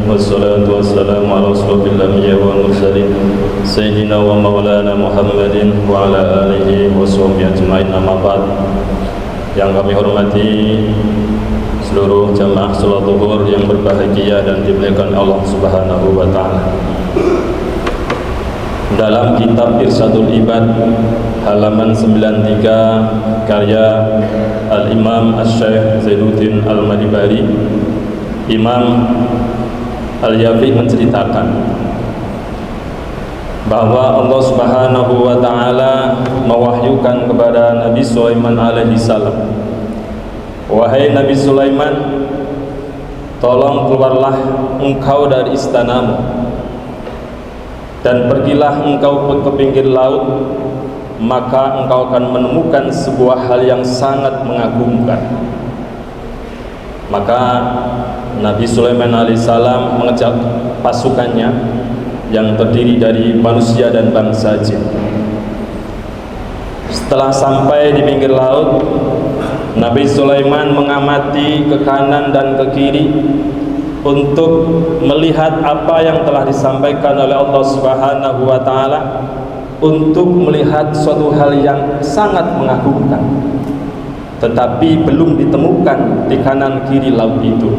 wassalatu wassalamu ala asyrofil anbiya'i wal mursalin sayyidina wa maulana Muhammadin wa ala alihi wa sahbihi ajma'in, amma ba'd. Yang kami hormati seluruh jamaah salat zuhur yang berbahagia dan dimuliakan Allah Subhanahu wa taala. Dalam kitab Irsyadul Ibad halaman 93 karya Al-Imam Asy-Syaikh Zainuddin Al-Madibari, Imam Al-Yafi menceritakan bahwa Allah Subhanahu wa taala mewahyukan kepada Nabi Sulaiman alaihi salam, "Wahai Nabi Sulaiman, tolong keluarlah engkau dari istanamu dan pergilah engkau ke pinggir laut, maka engkau akan menemukan sebuah hal yang sangat mengagumkan." Maka Nabi Sulaiman alaihissalam mengajak pasukannya yang terdiri dari manusia dan bangsa jin. Setelah sampai di pinggir laut, Nabi Sulaiman mengamati ke kanan dan ke kiri untuk melihat apa yang telah disampaikan oleh Allah Subhanahu wa taala, untuk melihat suatu hal yang sangat mengagumkan, tetapi belum ditemukan di kanan kiri laut itu.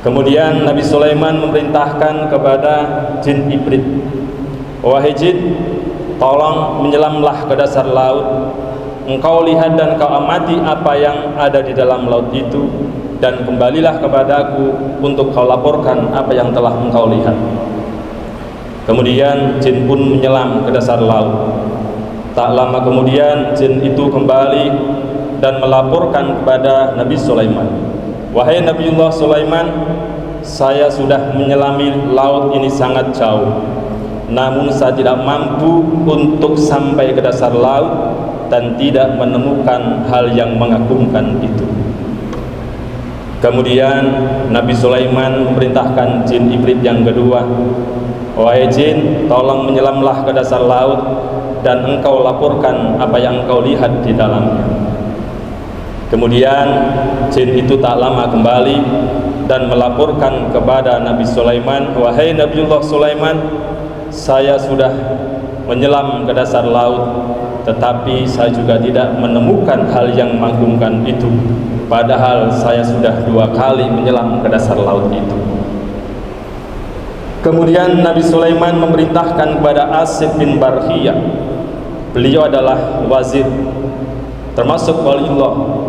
Kemudian Nabi Sulaiman memerintahkan kepada jin ibrit, "Wahai jin, tolong menyelamlah ke dasar laut. Engkau lihat dan kau amati apa yang ada di dalam laut itu, dan kembalilah kepadaku untuk kau laporkan apa yang telah engkau lihat." Kemudian jin pun menyelam ke dasar laut. Tak lama kemudian jin itu kembali dan melaporkan kepada Nabi Sulaiman, "Wahai Nabiullah Sulaiman, saya sudah menyelami laut ini sangat jauh, namun saya tidak mampu untuk sampai ke dasar laut dan tidak menemukan hal yang mengagumkan itu." Kemudian Nabi Sulaiman memerintahkan jin ibrit yang kedua, "Wahai jin, tolong menyelamlah ke dasar laut dan engkau laporkan apa yang engkau lihat di dalamnya." Kemudian jin itu tak lama kembali dan melaporkan kepada Nabi Sulaiman, "Wahai Nabiullah Sulaiman, saya sudah menyelam ke dasar laut, tetapi saya juga tidak menemukan hal yang mengagumkan itu, padahal saya sudah 2 kali menyelam ke dasar laut itu." Kemudian Nabi Sulaiman memerintahkan kepada Asif bin Barkhiyah, beliau adalah wazir termasuk waliullah.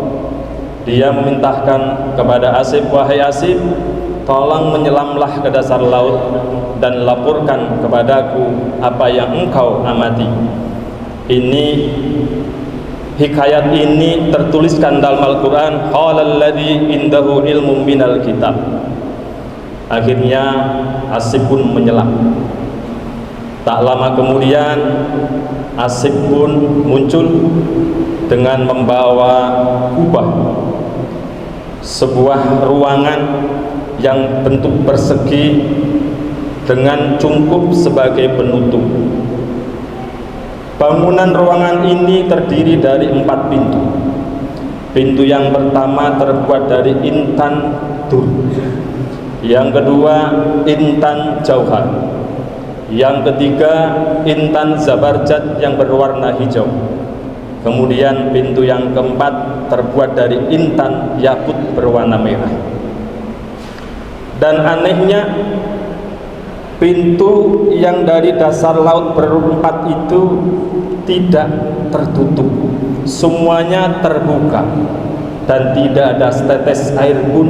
Dia memerintahkan kepada Asif, "Wahai Asif, tolong menyelamlah ke dasar laut dan laporkan kepadaku apa yang engkau amati." Ini hikayat ini tertuliskan dalam Al-Quran, "Qalal ladzi indahu ilmun minal kitab." Akhirnya Asif pun menyelam. Tak lama kemudian Asif pun muncul dengan membawa kubah, sebuah ruangan yang bentuk persegi dengan cungkup sebagai penutup. Bangunan ruangan ini terdiri dari 4 pintu. Pintu yang pertama terbuat dari intan dur, yang kedua intan jauhar, yang ketiga intan zabarjad yang berwarna hijau, kemudian pintu yang keempat terbuat dari intan yakut berwarna merah. Dan anehnya, pintu yang dari dasar laut berempat itu tidak tertutup, semuanya terbuka dan tidak ada setetes air pun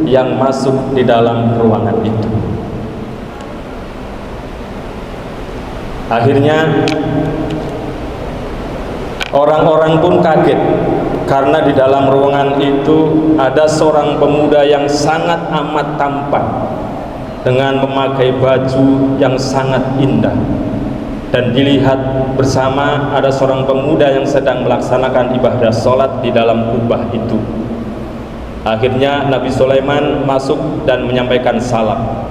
yang masuk di dalam ruangan itu. Akhirnya orang-orang pun kaget karena di dalam ruangan itu ada seorang pemuda yang sangat amat tampan dengan memakai baju yang sangat indah, dan dilihat bersama ada seorang pemuda yang sedang melaksanakan ibadah sholat di dalam kubah itu. Akhirnya Nabi Sulaiman masuk dan menyampaikan salam.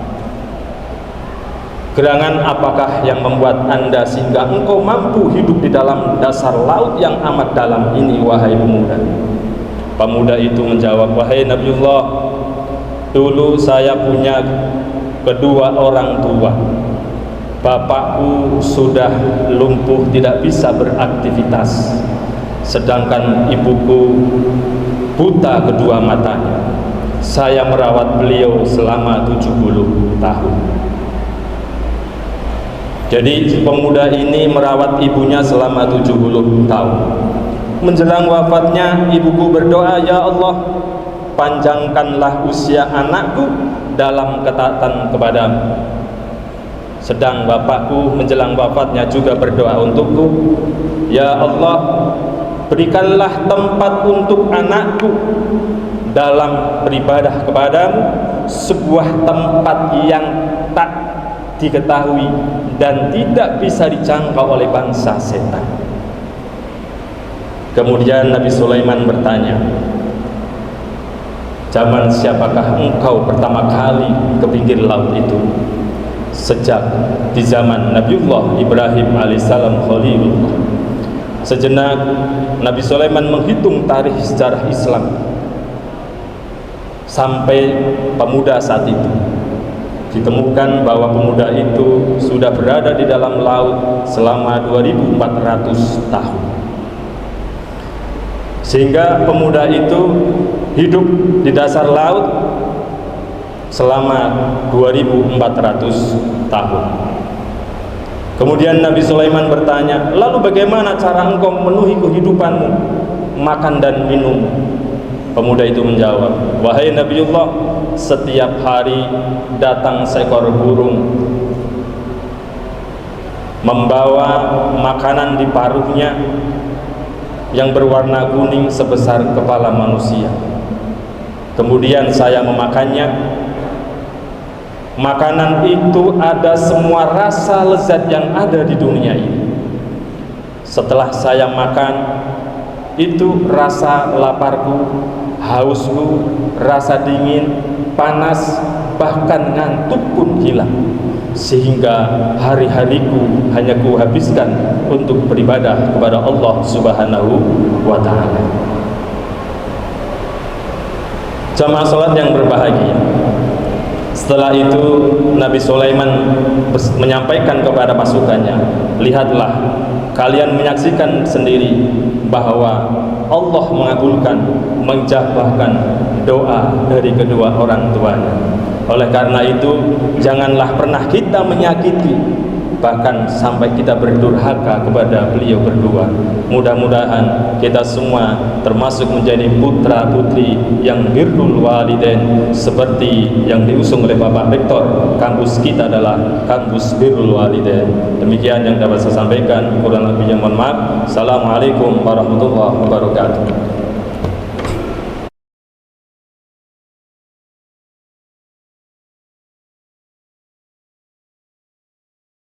"Gerangan apakah yang membuat Anda sehingga engkau mampu hidup di dalam dasar laut yang amat dalam ini, wahai pemuda?" Pemuda itu menjawab, "Wahai Nabiullah, Dulu saya punya kedua orang tua. Bapakku sudah lumpuh, tidak bisa beraktivitas, sedangkan ibuku buta kedua matanya. Saya merawat beliau selama 70 tahun. Jadi pemuda ini merawat ibunya selama 70 tahun. Menjelang wafatnya, ibuku berdoa, "Ya Allah, panjangkanlah usia anakku dalam ketaatan kepadamu." Sedang bapakku menjelang wafatnya juga berdoa untukku, "Ya Allah, berikanlah tempat untuk anakku dalam beribadah kepadamu, sebuah tempat yang tak diketahui dan tidak bisa dijangkau oleh bangsa setan." Kemudian Nabi Sulaiman bertanya, "Zaman siapakah engkau pertama kali ke pinggir laut itu?" "Sejak di zaman Nabiullah Ibrahim alaihissalam Khalilullah." Sejenak Nabi Sulaiman menghitung tarikh sejarah Islam sampai pemuda saat itu. Ditemukan bahwa pemuda itu sudah berada di dalam laut selama 2400 tahun. Sehingga pemuda itu hidup di dasar laut selama 2400 tahun. Kemudian Nabi Sulaiman bertanya, "Lalu bagaimana cara engkau memenuhi kehidupanmu, makan dan minum?" Pemuda itu menjawab, "Wahai Nabiullah, setiap hari datang seekor burung membawa makanan di paruhnya yang berwarna kuning sebesar kepala manusia. Kemudian saya memakannya. Makanan itu ada semua rasa lezat yang ada di dunia ini. Setelah saya makan, itu rasa laparku, hausku, rasa dingin, panas, bahkan ngantuk pun hilang. Sehingga hari-hariku hanya kuhabiskan untuk beribadah kepada Allah Subhanahu wa ta'ala." Jamaah salat yang berbahagia, setelah itu Nabi Sulaiman menyampaikan kepada pasukannya, "Lihatlah, kalian menyaksikan sendiri bahwa Allah mengabulkan, menjawabkan doa dari kedua orang tuanya. Oleh karena itu, janganlah pernah kita menyakiti, bahkan sampai kita berdurhaka kepada beliau berdua. Mudah-mudahan kita semua termasuk menjadi putra putri yang birrul walidain, seperti yang diusung oleh Bapak Rektor. Kampus kita adalah kampus birrul walidain. Demikian yang dapat saya sampaikan, kurang lebihnya mohon maaf. Assalamualaikum warahmatullahi wabarakatuh.